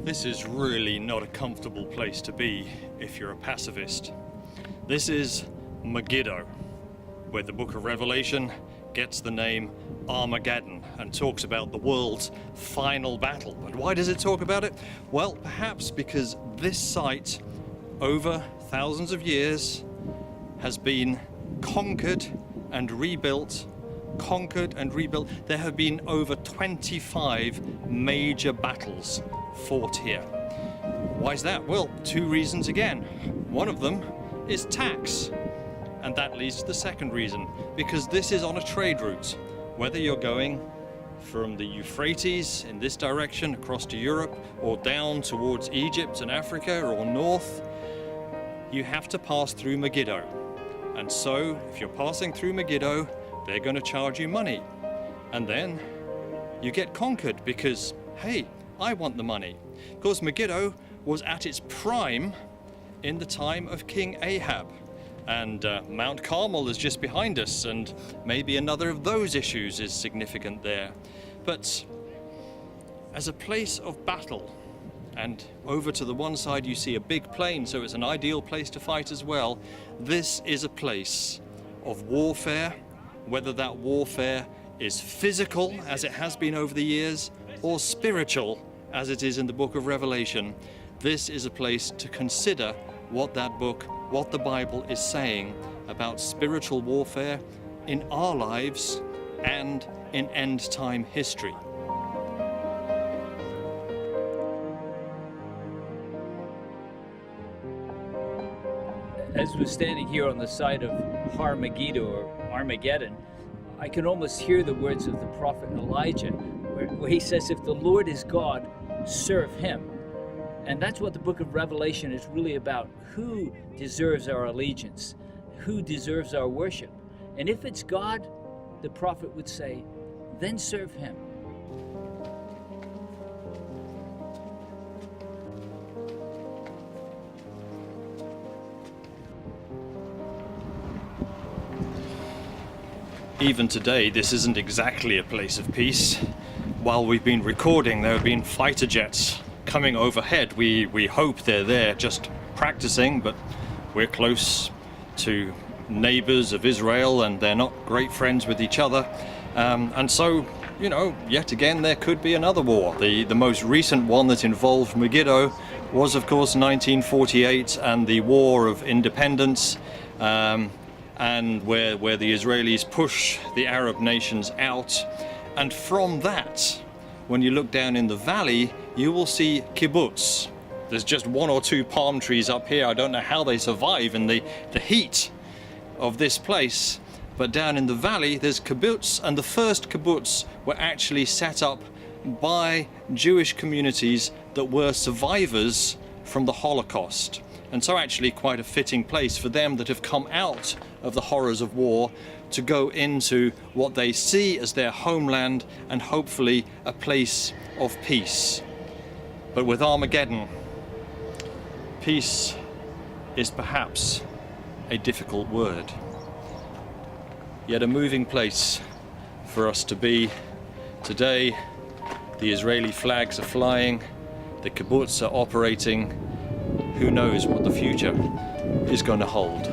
This is really not a comfortable place to be if you're a pacifist. This is Megiddo, where the book of Revelation gets the name Armageddon and talks about the world's final battle. But why does it talk about it? Well, perhaps because this site, over thousands of years, has been conquered and rebuilt. There have been over 25 major battles fought here. Why is that? Well, two reasons again. One of them is tax. And that leads to the second reason, because this is on a trade route. Whether you're going from the Euphrates in this direction across to Europe, or down towards Egypt and Africa, or north, you have to pass through Megiddo. And so, if you're passing through Megiddo, they're going to charge you money. And then you get conquered because, hey, I want the money. Of course, Megiddo was at its prime in the time of King Ahab. And Mount Carmel is just behind us, and maybe another of those issues is significant there. But as a place of battle, and over to the one side you see a big plain, so it's an ideal place to fight as well. This is a place of warfare, whether that warfare is physical, as it has been over the years, or spiritual, as it is in the book of Revelation. This is a place to consider what that book, what the Bible is saying about spiritual warfare in our lives and in end-time history. As we're standing here on the side of Megiddo or Armageddon, I can almost hear the words of the prophet Elijah, where he says, if the Lord is God, serve him. And that's what the book of Revelation is really about. Who deserves our allegiance? Who deserves our worship? And if it's God, the prophet would say, then serve him. Even today, this isn't exactly a place of peace. While we've been recording, there have been fighter jets coming overhead. We hope they're there just practicing, but we're close to neighbors of Israel and they're not great friends with each other. And so, you know, yet again, there could be another war. The most recent one that involved Megiddo was, of course, 1948 and the War of Independence. And where the Israelis push the Arab nations out. And from that, when you look down in the valley, you will see kibbutz. There's just one or two palm trees up here. I don't know how they survive in the heat of this place. But down in the valley, there's kibbutz, and the first kibbutz were actually set up by Jewish communities that were survivors from the Holocaust. And so actually quite a fitting place for them that have come out of the horrors of war to go into what they see as their homeland and hopefully a place of peace. But with Armageddon, peace is perhaps a difficult word, yet a moving place for us to be. Today, the Israeli flags are flying, the kibbutz are operating. Who knows what the future is going to hold?